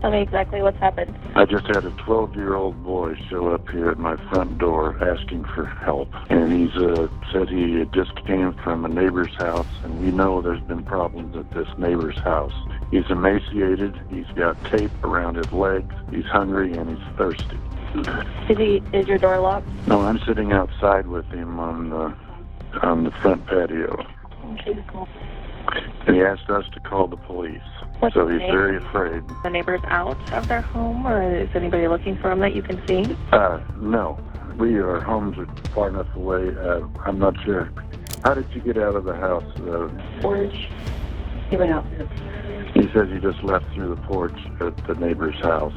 Tell me exactly what's happened. I just had a 12-year-old boy show up here at my front door asking for help. And he's said he just came from a neighbor's house, and we know there's been problems at this neighbor's house. He's emaciated, he's got tape around his legs, he's hungry, and he's thirsty. Is your door locked? No, I'm sitting outside with him on the front patio. Okay, cool. And he asked us to call the police. What's So his he's name? very afraid. The neighbor's out of their home, or is anybody looking for him that you can see? No. Our homes are far enough away. I'm not sure. How did you get out of the house? Porch. He went out. He says he just left through the porch at the neighbor's house.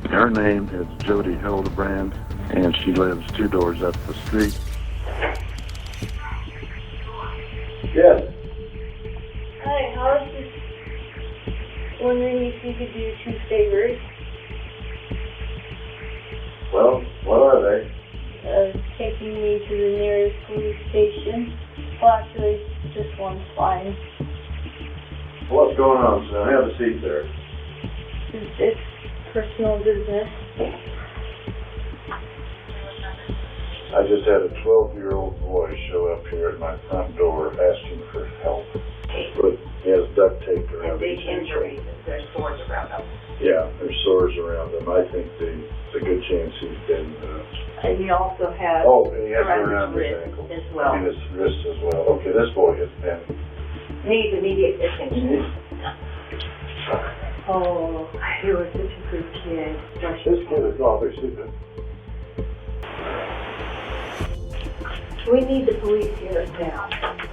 Her name is Jodi Hildebrandt, and she lives 2 doors up the street. Yes. Hi, I was just wondering if you could do 2 favors. Well, what are they? Taking me to the nearest police station. Well, actually, just one's fine. What's going on, son? Have a seat there. It's personal business. I just had a 12-year-old boy show up here at my front door asking for help. But he has duct tape around his injury. There's sores around them. Yeah, there's sores around him. I think there's a good chance he's been... And he also has and he has it around around his his wrist ankle. as well. And his wrist as well. Okay, this boy has been... Needs immediate attention. Oh, He was such a good kid. This kid is obviously been... We need the police here now.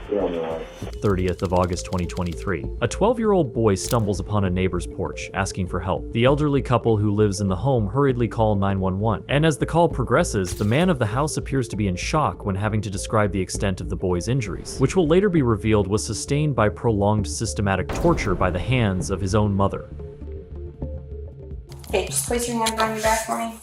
They're on the line. 30th of August 2023. A 12-year-old boy stumbles upon a neighbor's porch, asking for help. The elderly couple who lives in the home hurriedly call 911, and as the call progresses, the man of the house appears to be in shock when having to describe the extent of the boy's injuries, which will later be revealed was sustained by prolonged systematic torture by the hands of his own mother. Okay, just place your hands on your back for me.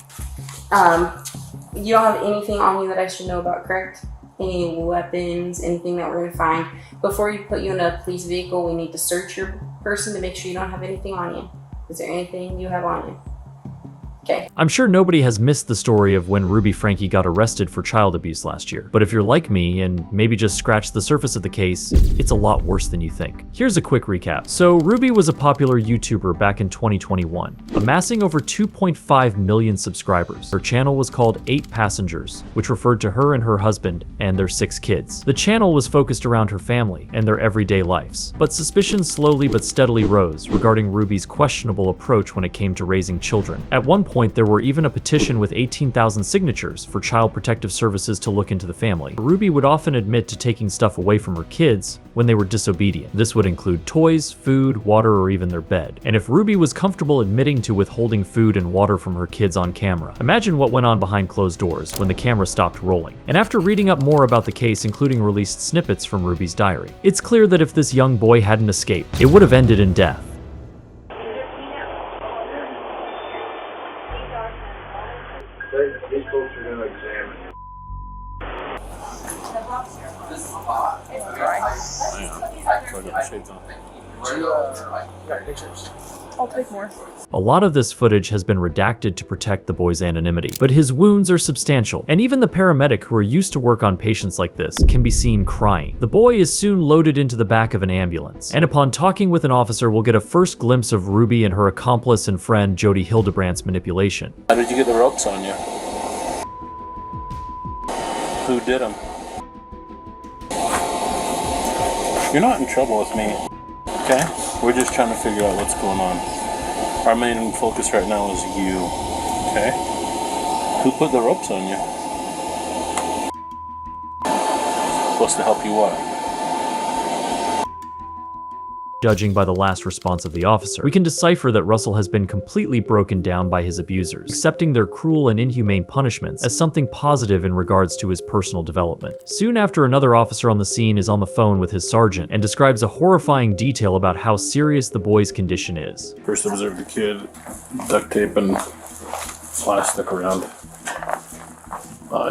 You don't have anything on you that I should know about, correct? Any weapons, anything that we're gonna find. Before we put you in a police vehicle, we need to search your person to make sure you don't have anything on you. Is there anything you have on you? Okay. I'm sure nobody has missed the story of when Ruby Franke got arrested for child abuse last year, but if you're like me and maybe just scratched the surface of the case, it's a lot worse than you think. Here's a quick recap. So Ruby was a popular YouTuber back in 2021, amassing over 2.5 million subscribers. Her channel was called 8 Passengers, which referred to her and her husband and their 6 kids. The channel was focused around her family and their everyday lives, but suspicions slowly but steadily rose regarding Ruby's questionable approach when it came to raising children. At one point, there were even a petition with 18,000 signatures for Child Protective Services to look into the family. Ruby would often admit to taking stuff away from her kids when they were disobedient. This would include toys, food, water, or even their bed. And if Ruby was comfortable admitting to withholding food and water from her kids on camera, imagine what went on behind closed doors when the camera stopped rolling. And after reading up more about the case, including released snippets from Ruby's diary, it's clear that if this young boy hadn't escaped, it would have ended in death. These folks are going to examine you. I'll take more. A lot of this footage has been redacted to protect the boy's anonymity, but his wounds are substantial, and even the paramedic who are used to work on patients like this can be seen crying. The boy is soon loaded into the back of an ambulance, and upon talking with an officer, we'll get a first glimpse of Ruby and her accomplice and friend Jodi Hildebrandt's manipulation. How did you get the ropes on you? Who did them? You're not in trouble with me, okay? We're just trying to figure out what's going on. Our main focus right now is you, okay? Who put the ropes on you? Supposed to help you what? Judging by the last response of the officer, we can decipher that Russell has been completely broken down by his abusers, accepting their cruel and inhumane punishments as something positive in regards to his personal development. Soon after, another officer on the scene is on the phone with his sergeant and describes a horrifying detail about how serious the boy's condition is. First observed the kid duct tape and plastic around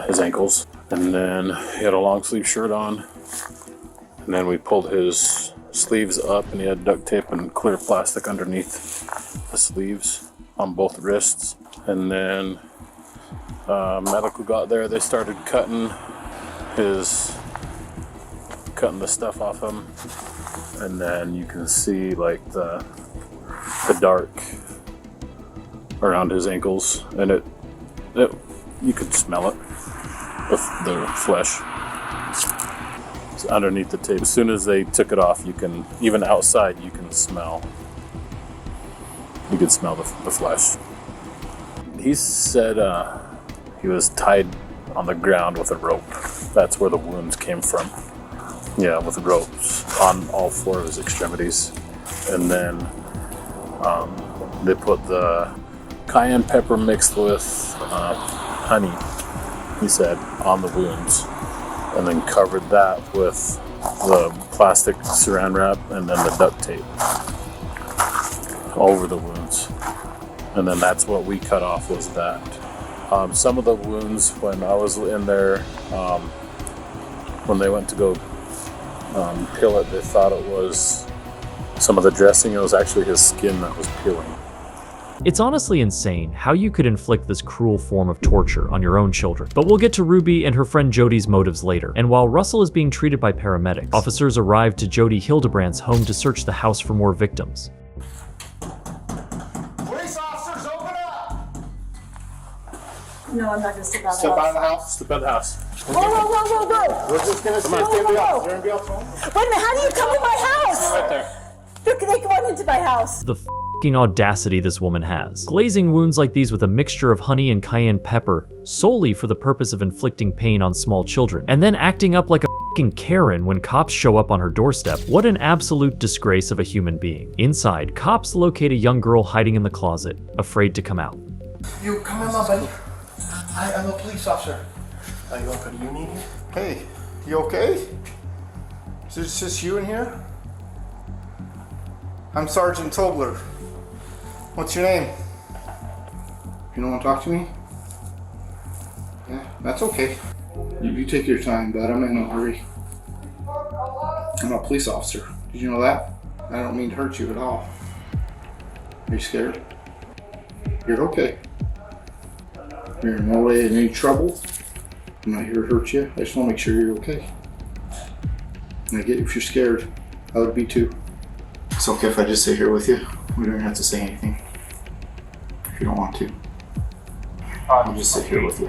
his ankles, and then he had a long sleeve shirt on, and then we pulled his sleeves up and he had duct tape and clear plastic underneath the the sleeves on both wrists. And then medical got there. They started cutting the stuff off him. And then you can see like the dark around his ankles, and it you could smell it with the flesh. It's underneath the tape. As soon as they took it off, you can, even outside, you could smell the flesh. He said he was tied on the ground with a rope. That's where the wounds came from. Yeah, with ropes on all 4 of his extremities. And then they put the cayenne pepper mixed with honey, he said, on the wounds. And then covered that with the plastic saran wrap and then the duct tape over the wounds. And then that's what we cut off, was that. Some of the wounds, when I was in there, when they went to go peel it, they thought it was some of the dressing. It was actually his skin that was peeling. It's honestly insane how you could inflict this cruel form of torture on your own children. But we'll get to Ruby and her friend Jodi's motives later. And while Russell is being treated by paramedics, officers arrive to Jodi Hildebrandt's home to search the house for more victims. Police officers, open up! No, I'm not gonna step out of Step the out of the house. house. Step out of the house. Whoa! We're just gonna see if Whoa. anybody else home. Wait a minute, how do you come in my house? Right there. They come on into my house. The f***ing audacity this woman has. Glazing wounds like these with a mixture of honey and cayenne pepper solely for the purpose of inflicting pain on small children, and then acting up like a f***ing Karen when cops show up on her doorstep. What an absolute disgrace of a human being. Inside, cops locate a young girl hiding in the closet, afraid to come out. You come in, my buddy. I'm a police officer. Are you okay? Do you need here? Hey, you okay? Is this just you in here? I'm Sergeant Tobler. What's your name? You don't want to talk to me? Yeah, that's okay. You take your time, bud. I'm in no hurry. I'm a police officer. Did you know that? I don't mean to hurt you at all. Are you scared? You're okay. You're in no way in any trouble. I'm not here to hurt you. I just want to make sure you're okay. And I get if you're scared. I would be too. It's okay if I just sit here with you. We don't have to say anything. If you don't want to. I'll just sit here with you.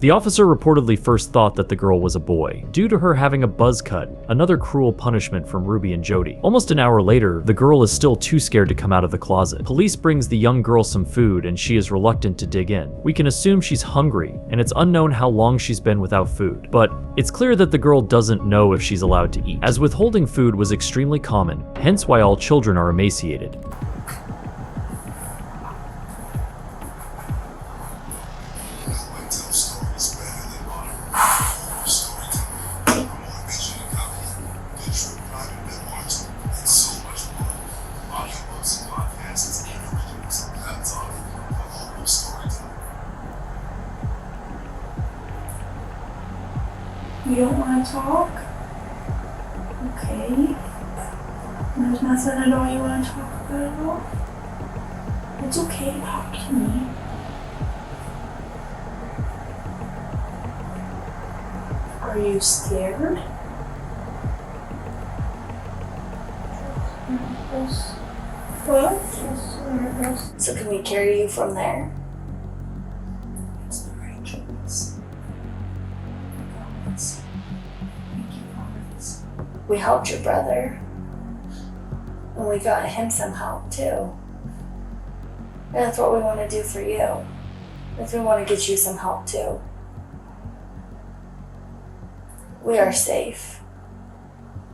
The officer reportedly first thought that the girl was a boy, due to her having a buzz cut, another cruel punishment from Ruby and Jodi. Almost an hour later, the girl is still too scared to come out of the closet. Police brings the young girl some food and she is reluctant to dig in. We can assume she's hungry, and it's unknown how long she's been without food. But it's clear that the girl doesn't know if she's allowed to eat, as withholding food was extremely common, hence why all children are emaciated. You don't want to talk? Okay. There's nothing at all you want to talk about at all? It's okay to talk to me. Are you scared? What? So can we carry you from there? That's the right choice. We helped your brother, and we got him some help too. And that's what we want to do for you. Is we want to get you some help too. We are safe.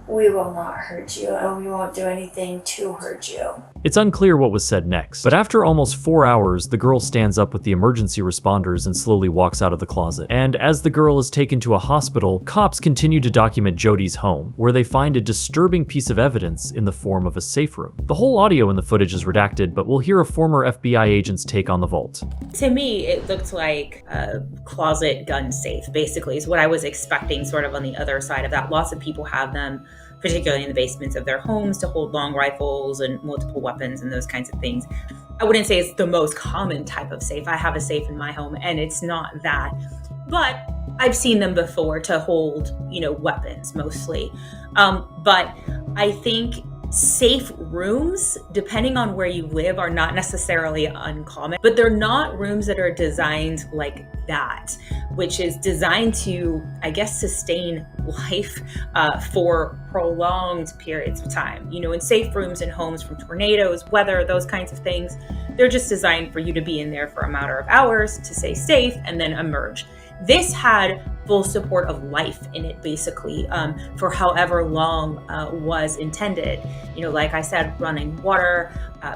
We will not hurt you, and we won't do anything to hurt you. It's unclear what was said next, but after almost 4 hours, the girl stands up with the emergency responders and slowly walks out of the closet. And as the girl is taken to a hospital, cops continue to document Jodi's home, where they find a disturbing piece of evidence in the form of a safe room. The whole audio in the footage is redacted, but we'll hear a former FBI agent's take on the vault. To me, it looked like a closet gun safe, basically, is what I was expecting sort of on the other side of that. Lots of people have them particularly in the basements of their homes, to hold long rifles and multiple weapons and those kinds of things. I wouldn't say it's the most common type of safe. I have a safe in my home and it's not that, but I've seen them before to hold, weapons mostly. But I think safe rooms, depending on where you live, are not necessarily uncommon, but they're not rooms that are designed like that, which is designed to, I guess, sustain life for prolonged periods of time. In safe rooms in homes from tornadoes, weather, those kinds of things, they're just designed for you to be in there for a matter of hours to stay safe and then emerge. This had full support of life in it, basically, for however long was intended. Like I said, running water,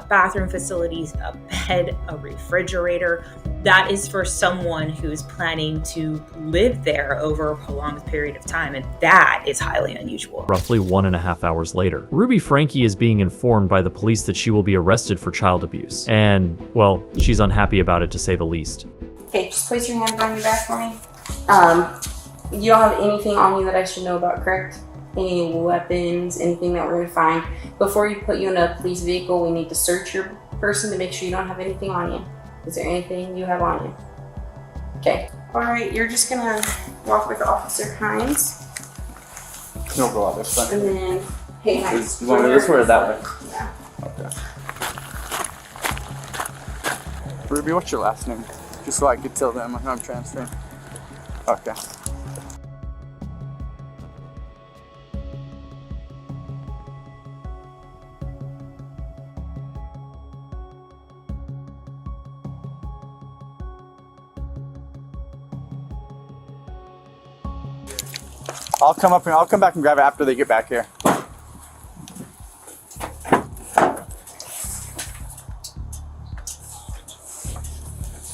bathroom facilities, a bed, a refrigerator. That is for someone who's planning to live there over a prolonged period of time, and that is highly unusual. Roughly 1.5 hours later, Ruby Franke is being informed by the police that she will be arrested for child abuse. And, well, she's unhappy about it, to say the least. Okay, just place your hand behind your back for me. You don't have anything on you that I should know about, correct? Any weapons, anything that we're going to find. Before you put you in a police vehicle, we need to search your person to make sure you don't have anything on you. Is there anything you have on you? Okay. Alright, you're just going to walk with Officer Hines. You'll go out this way. And then, hey, Hines. You want me this way or that way? Yeah. Okay. Ruby, what's your last name? Just so I could tell them who I'm transferring. Okay. I'll come up and I'll come back and grab it after they get back here.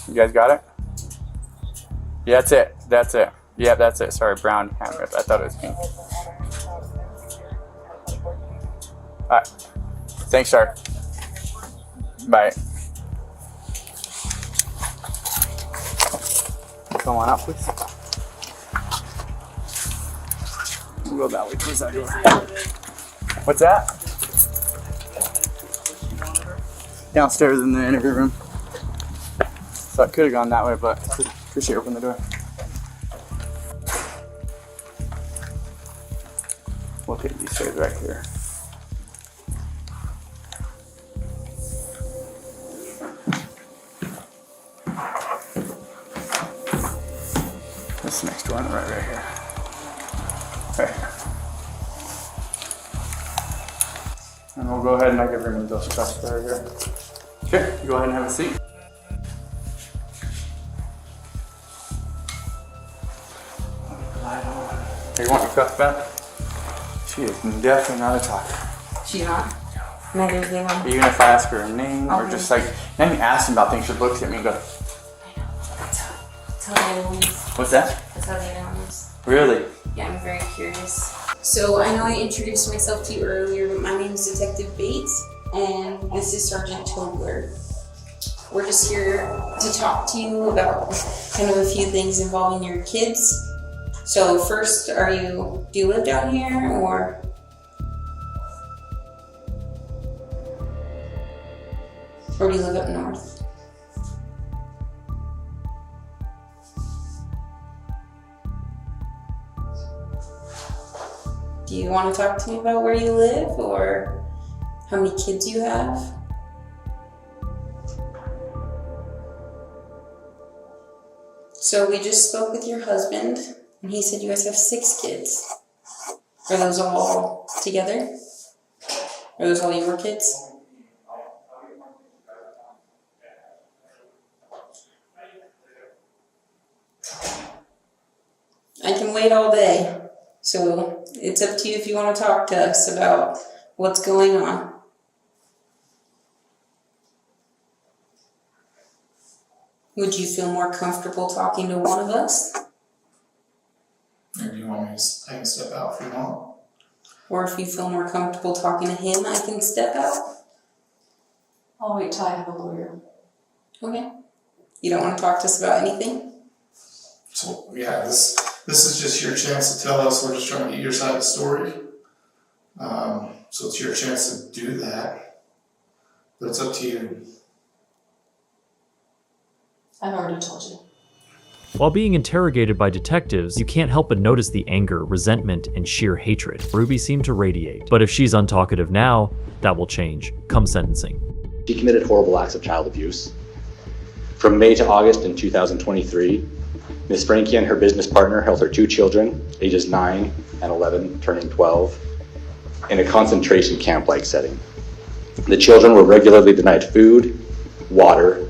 You guys got it? Yeah, that's it. That's it. Yeah, that's it. Sorry, brown camera. I thought it was pink. Alright. Thanks, sir. Bye. Come on out, please. We'll go that way. Where's that door? What's that? Downstairs in the interview room. So I could have gone that way, but appreciate you opening the door. We'll take these stairs right here. This next one right here. Right here. And we'll go ahead and I can remove those cuffs right here. Okay, go ahead and have a seat. Hey, you want your cuffs back? She is definitely not a talker. She's not? Not anything on. Even if I ask her a name or just like, not even asking about things, she looks at me and goes, That's how the animal is. what's that? That's how the animal is. Really? Yeah, I'm very curious. So I know I introduced myself to you earlier, but my name is Detective Bates, and this is Sergeant Tobler. We're just here to talk to you about kind of a few things involving your kids. So first, do you live down here, or? Or do you live up north? Do you want to talk to me about where you live or how many kids you have? So we just spoke with your husband and he said you guys have 6 kids. Are those all together? Are those all your kids? I can wait all day. So it's up to you if you want to talk to us about what's going on. Would you feel more comfortable talking to one of us? Or do you want me to I can step out if you want? Or if you feel more comfortable talking to him, I can step out. I'll wait till I have a lawyer. Okay. You don't want to talk to us about anything? So yeah, this is just your chance to tell us. We're just trying to get your side of the story. So it's your chance to do that, but it's up to you. I've already told you. While being interrogated by detectives, you can't help but notice the anger, resentment, and sheer hatred Ruby seemed to radiate. But if she's untalkative now, that will change come sentencing. She committed horrible acts of child abuse. From May to August in 2023, Ms. Franke and her business partner held her 2 children, ages 9 and 11, turning 12, in a concentration camp-like setting. The children were regularly denied food, water,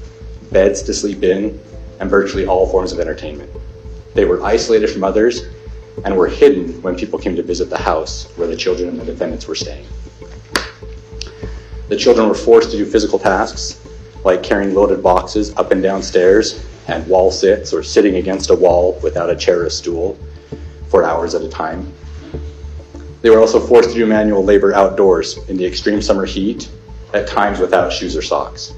beds to sleep in, and virtually all forms of entertainment. They were isolated from others and were hidden when people came to visit the house where the children and the defendants were staying. The children were forced to do physical tasks like carrying loaded boxes up and down stairs and wall sits or sitting against a wall without a chair or stool for hours at a time. They were also forced to do manual labor outdoors in the extreme summer heat, at times without shoes or socks.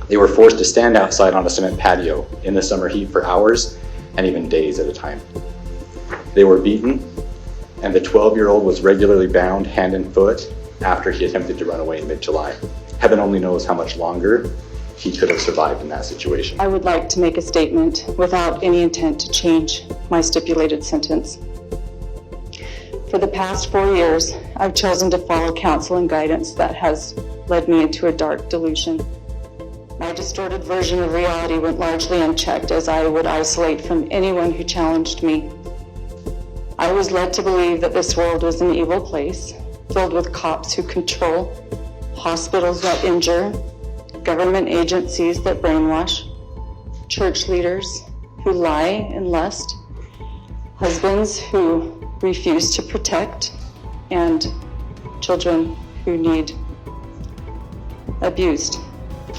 They were forced to stand outside on a cement patio in the summer heat for hours and even days at a time. They were beaten, and the 12-year-old was regularly bound hand and foot after he attempted to run away in mid-July. Heaven only knows how much longer he could have survived in that situation. I would like to make a statement without any intent to change my stipulated sentence. For the past 4 years, I've chosen to follow counsel and guidance that has led me into a dark delusion. My distorted version of reality went largely unchecked as I would isolate from anyone who challenged me. I was led to believe that this world was an evil place, filled with cops who control, hospitals that injure, government agencies that brainwash, church leaders who lie and lust, husbands who refuse to protect, and children who need abused.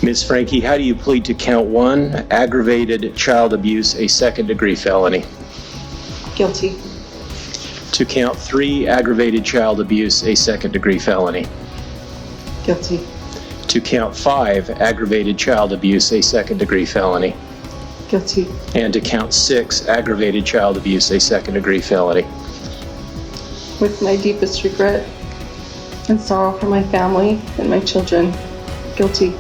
Ms. Franke, how do you plead to count 1, aggravated child abuse, a second-degree felony? Guilty. To count 3, aggravated child abuse, a second-degree felony? Guilty. To count 5, aggravated child abuse, a second-degree felony? Guilty. And to count 6, aggravated child abuse, a second-degree felony? With my deepest regret and sorrow for my family and my children, guilty.